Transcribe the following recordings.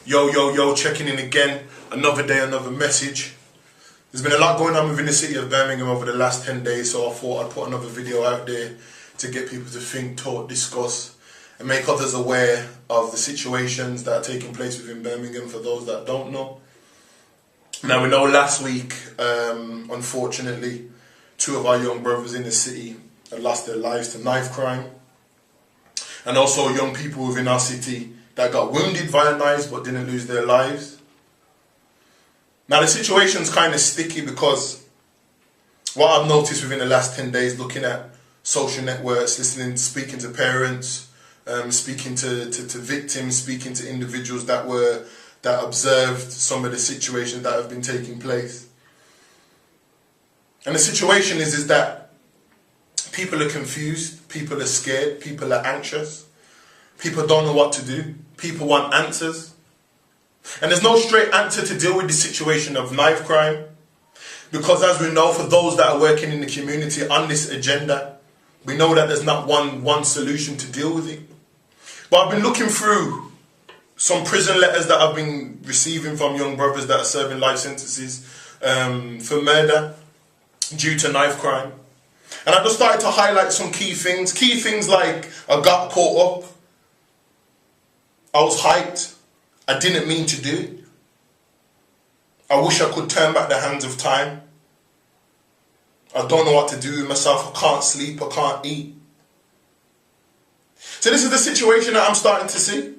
Yo, checking in again. Another day, another message. There's been a lot going on within the city of Birmingham over the last 10 days, so I thought I'd put another video out there to get people to think, talk, discuss, and make others aware of the situations that are taking place within Birmingham for those that don't know. Now, we know last week, unfortunately, 2 of our young brothers in the city had lost their lives to knife crime. And also young people within our city that got wounded via knives but didn't lose their lives. Now the situation's kind of sticky because what I've noticed within the last 10 days, looking at social networks, listening, speaking to parents, speaking to victims, speaking to individuals that observed some of the situations that have been taking place. And the situation is that people are confused, people are scared, people are anxious, people don't know what to do, people want answers. And there's no straight answer to deal with the situation of knife crime, because as we know, for those that are working in the community on this agenda, we know that there's not one solution to deal with it. But I've been looking through some prison letters that I've been receiving from young brothers that are serving life sentences for murder due to knife crime. And I just started to highlight some key things like I got caught up, I was hyped, I didn't mean to do it, I wish I could turn back the hands of time, I don't know what to do with myself, I can't sleep, I can't eat. So this is the situation that I'm starting to see.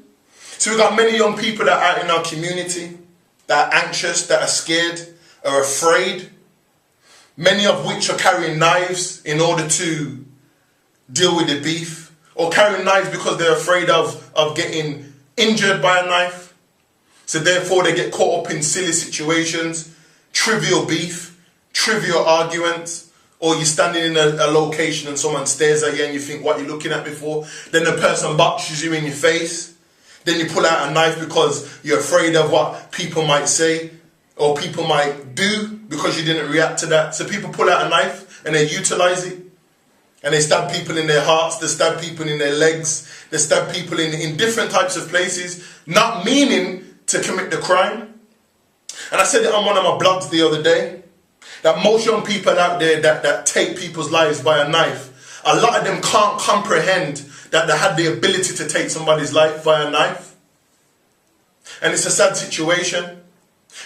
So we've got many young people that are out in our community that are anxious, that are scared, are afraid, many of which are carrying knives in order to deal with the beef, or carrying knives because they're afraid of getting injured by a knife. So therefore they get caught up in silly situations, trivial beef, trivial arguments, or you're standing in a location and someone stares at you and you think what you're looking at before, then the person boxes you in your face, then you pull out a knife because you're afraid of what people might say or people might do because you didn't react to that. So people pull out a knife and they utilize it. And they stab people in their hearts, they stab people in their legs, they stab people in different types of places, not meaning to commit the crime. And I said it on one of my blogs the other day, that most young people out there that take people's lives by a knife, a lot of them can't comprehend that they had the ability to take somebody's life by a knife. And it's a sad situation.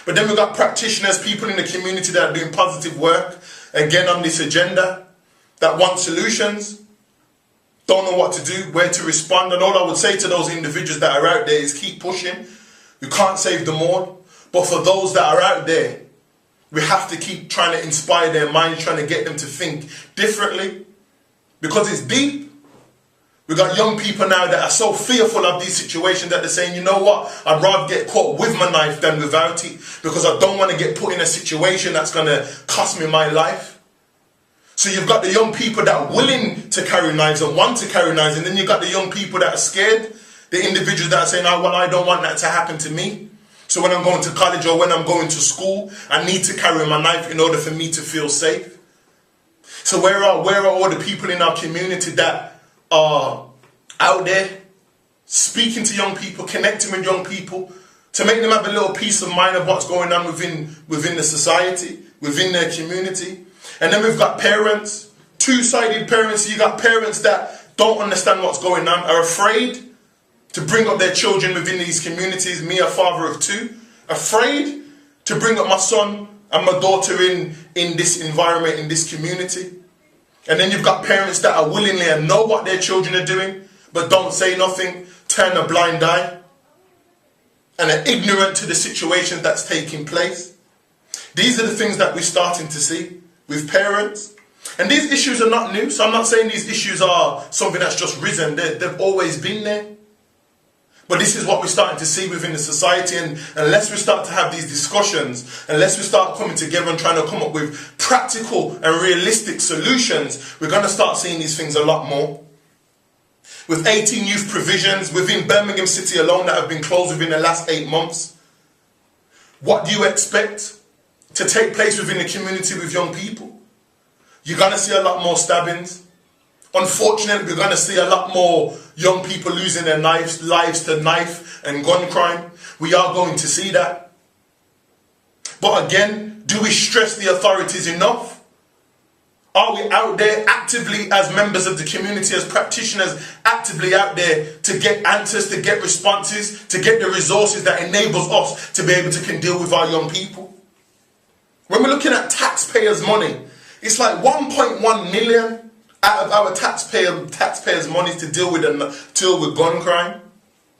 But then we've got practitioners, people in the community that are doing positive work, again on this agenda, that want solutions, don't know what to do, where to respond. And all I would say to those individuals that are out there is keep pushing. We can't save them all. But for those that are out there, we have to keep trying to inspire their minds, trying to get them to think differently. Because it's deep. We've got young people now that are so fearful of these situations that they're saying, you know what, I'd rather get caught with my knife than without it, because I don't want to get put in a situation that's going to cost me my life. So you've got the young people that are willing to carry knives and want to carry knives, and then you've got the young people that are scared, the individuals that are saying, oh, well, I don't want that to happen to me. So when I'm going to college or when I'm going to school, I need to carry my knife in order for me to feel safe. So where are all the people in our community that are out there speaking to young people, connecting with young people, to make them have a little peace of mind of what's going on within the society, within their community? And then we've got parents, two-sided parents. You got parents that don't understand what's going on, are afraid to bring up their children within these communities. Me, a father of 2, afraid to bring up my son and my daughter in this environment, in this community. And then you've got parents that are willingly and know what their children are doing, but don't say nothing, turn a blind eye, and are ignorant to the situation that's taking place. These are the things that we're starting to see with parents. And these issues are not new, so I'm not saying these issues are something that's just risen. They've always been there. But this is what we're starting to see within the society, and unless we start to have these discussions, unless we start coming together and trying to come up with practical and realistic solutions, we're going to start seeing these things a lot more. With 18 youth provisions within Birmingham City alone that have been closed within the last 8 months, what do you expect to take place within the community with young people? You're going to see a lot more stabbings. Unfortunately, we're going to see a lot more young people losing their lives to knife and gun crime. We are going to see that. But again, do we stress the authorities enough? Are we out there actively as members of the community, as practitioners, actively out there to get answers, to get responses, to get the resources that enables us to be able to deal with our young people? When we're looking at taxpayers' money, it's like 1.1 million out of our taxpayers' money to deal with gun crime.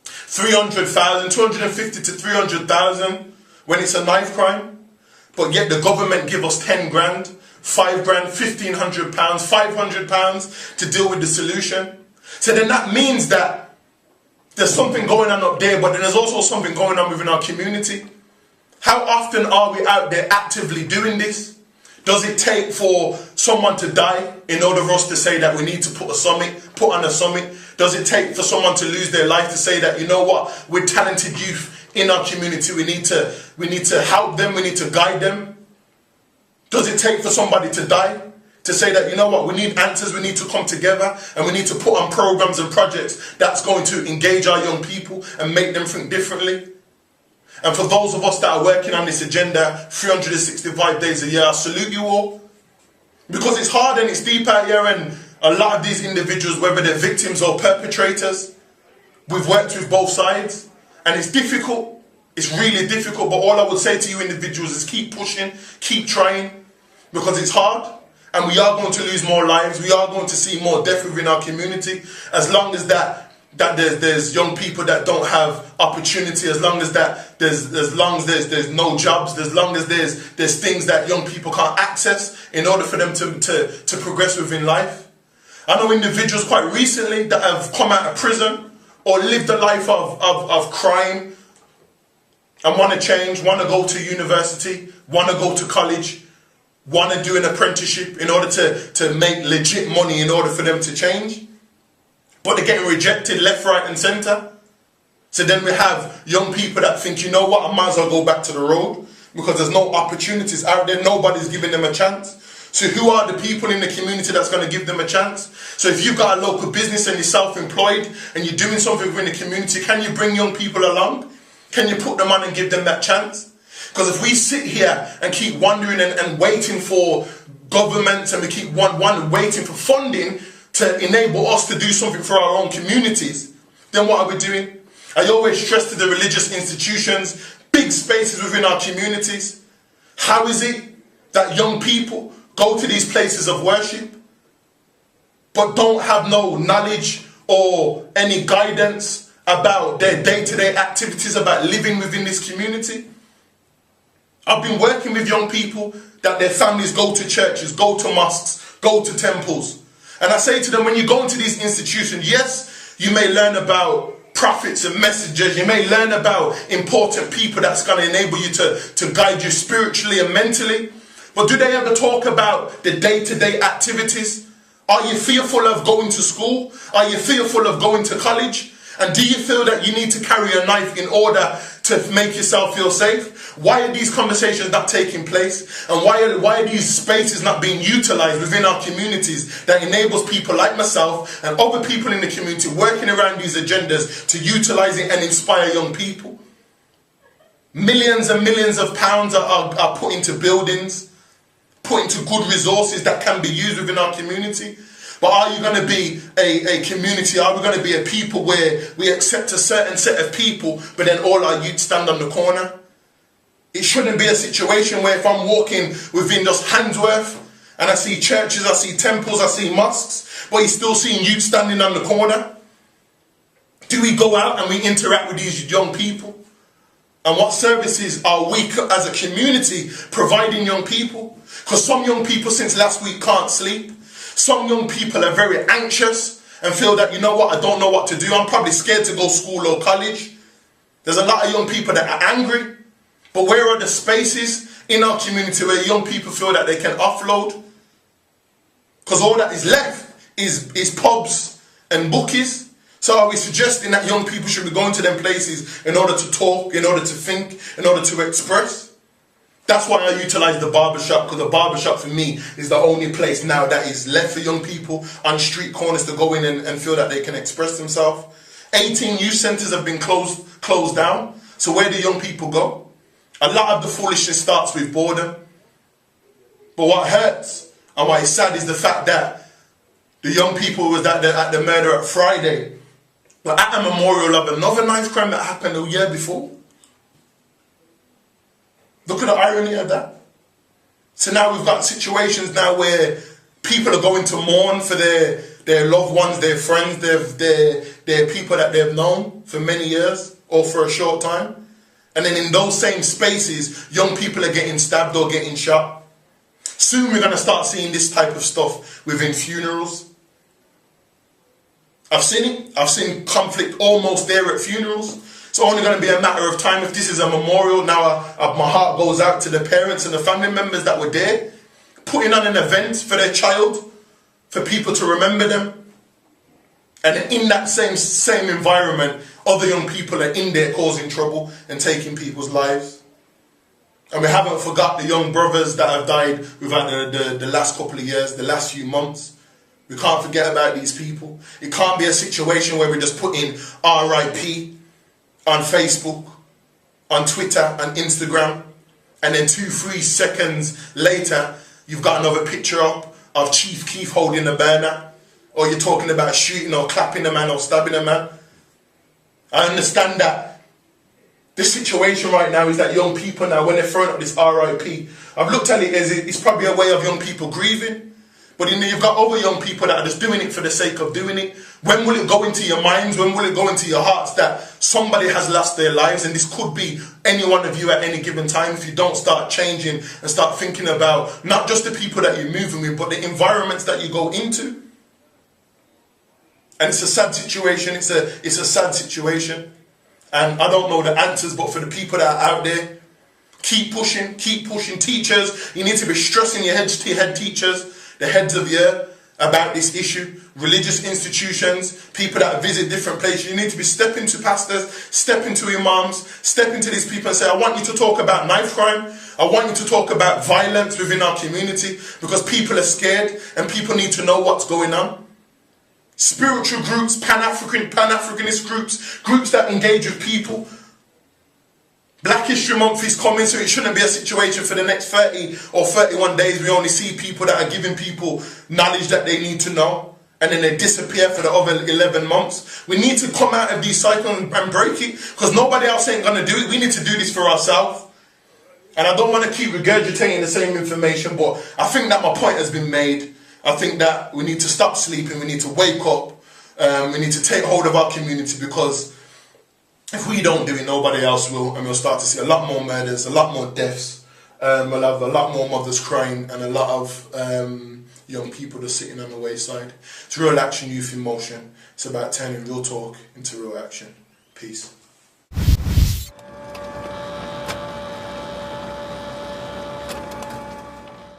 300,000, 250 to 300,000 when it's a knife crime. But yet the government give us 10 grand, 5 grand, £1,500, £500 to deal with the solution. So then that means that there's something going on up there, but then there's also something going on within our community. How often are we out there actively doing this? Does it take for someone to die in order for us to say that we need to put on a summit? Does it take for someone to lose their life to say that, you know what, we're talented youth in our community, we need to help them, we need to guide them? Does it take for somebody to die to say that, you know what, we need answers, we need to come together and we need to put on programs and projects that's going to engage our young people and make them think differently? And for those of us that are working on this agenda 365 days a year, I salute you all. Because it's hard and it's deep out here, and a lot of these individuals, whether they're victims or perpetrators, we've worked with both sides. And it's difficult. It's really difficult. But all I would say to you individuals is keep pushing, keep trying. Because it's hard. And we are going to lose more lives. We are going to see more death within our community. As long as there's young people that don't have opportunity, as long as there's no jobs, as long as there's things that young people can't access in order for them to progress within life. I know individuals quite recently that have come out of prison or lived a life of crime and want to change, want to go to university, want to go to college, want to do an apprenticeship in order to make legit money in order for them to change. But they're getting rejected left, right and centre. So then we have young people that think, you know what, I might as well go back to the road because there's no opportunities out there. Nobody's giving them a chance. So who are the people in the community that's going to give them a chance? So if you've got a local business and you're self-employed and you're doing something within the community, can you bring young people along? Can you put them on and give them that chance? Because if we sit here and keep wondering and waiting for governments and we keep waiting for funding to enable us to do something for our own communities, then what are we doing? I always stress to the religious institutions, big spaces within our communities, how is it that young people go to these places of worship but don't have no knowledge or any guidance about their day-to-day activities, about living within this community? I've been working with young people that their families go to churches, go to mosques, go to temples. And I say to them, when you go into these institutions, yes, you may learn about prophets and messengers. You may learn about important people that's going to enable you to guide you spiritually and mentally. But do they ever talk about the day-to-day activities? Are you fearful of going to school? Are you fearful of going to college? And do you feel that you need to carry a knife in order to make yourself feel safe? Why are these conversations not taking place? And why are these spaces not being utilized within our communities that enables people like myself and other people in the community working around these agendas to utilize it and inspire young people? Millions and millions of pounds are put into buildings, put into good resources that can be used within our community. But are you going to be a community? Are we going to be a people where we accept a certain set of people, but then all our youth stand on the corner? It shouldn't be a situation where if I'm walking within just Handsworth and I see churches, I see temples, I see mosques, but you're still seeing youth standing on the corner. Do we go out and we interact with these young people? And what services are we as a community providing young people? Because some young people since last week can't sleep. Some young people are very anxious and feel that, you know what, I don't know what to do. I'm probably scared to go school or college. There's a lot of young people that are angry. But where are the spaces in our community where young people feel that they can offload? Because all that is left is pubs and bookies. So are we suggesting that young people should be going to them places in order to talk, in order to think, in order to express? That's why I utilise the barbershop, because the barbershop for me is the only place now that is left for young people on street corners to go in and feel that they can express themselves. 18 youth centres have been closed down. So where do young people go? A lot of the foolishness starts with boredom. But what hurts and what is sad is the fact that the young people was at the murder at Friday were at a memorial of another knife crime that happened a year before. Look at the irony of that. So now we've got situations now where people are going to mourn for their loved ones, their friends, their people that they've known for many years or for a short time. And then in those same spaces, young people are getting stabbed or getting shot. Soon we're going to start seeing this type of stuff within funerals. I've seen it. I've seen conflict almost there at funerals. It's only going to be a matter of time. If this is a memorial, now my heart goes out to the parents and the family members that were there, putting on an event for their child, for people to remember them. And in that same environment, other young people are in there causing trouble and taking people's lives. And we haven't forgot the young brothers that have died without the last couple of years, the last few months. We can't forget about these people. It can't be a situation where we just put in RIP on Facebook, on Twitter, on Instagram, and then 2-3 seconds later, you've got another picture up of Chief Keef holding a banner, or you're talking about shooting or clapping a man or stabbing a man. I understand that this situation right now is that young people now, when they're throwing up this RIP, I've looked at it as it's probably a way of young people grieving. But you've got other young people that are just doing it for the sake of doing it. When will it go into your minds? When will it go into your hearts that somebody has lost their lives? And this could be any one of you at any given time if you don't start changing and start thinking about not just the people that you're moving with, but the environments that you go into. And it's a sad situation. It's a sad situation. And I don't know the answers, but for the people that are out there, keep pushing, keep pushing. Teachers, you need to be stressing your head teachers, the heads of year, about this issue. Religious institutions, people that visit different places, you need to be stepping to pastors, stepping to imams, stepping to these people and say, I want you to talk about knife crime. I want you to talk about violence within our community, because people are scared and people need to know what's going on. Spiritual groups, Pan-Africanist groups that engage with people. Black History Month is coming, so it shouldn't be a situation for the next 30 or 31 days. We only see people that are giving people knowledge that they need to know, and then they disappear for the other 11 months. We need to come out of these cycles and break it, because nobody else ain't going to do it. We need to do this for ourselves. And I don't want to keep regurgitating the same information, but I think that my point has been made. I think that we need to stop sleeping. We need to wake up. We need to take hold of our community, because if we don't do it, nobody else will, and we'll start to see a lot more murders, a lot more deaths. We'll have a lot more mothers crying, and a lot of young people just sitting on the wayside. It's Real Action Youth in Motion. It's about turning real talk into real action. Peace.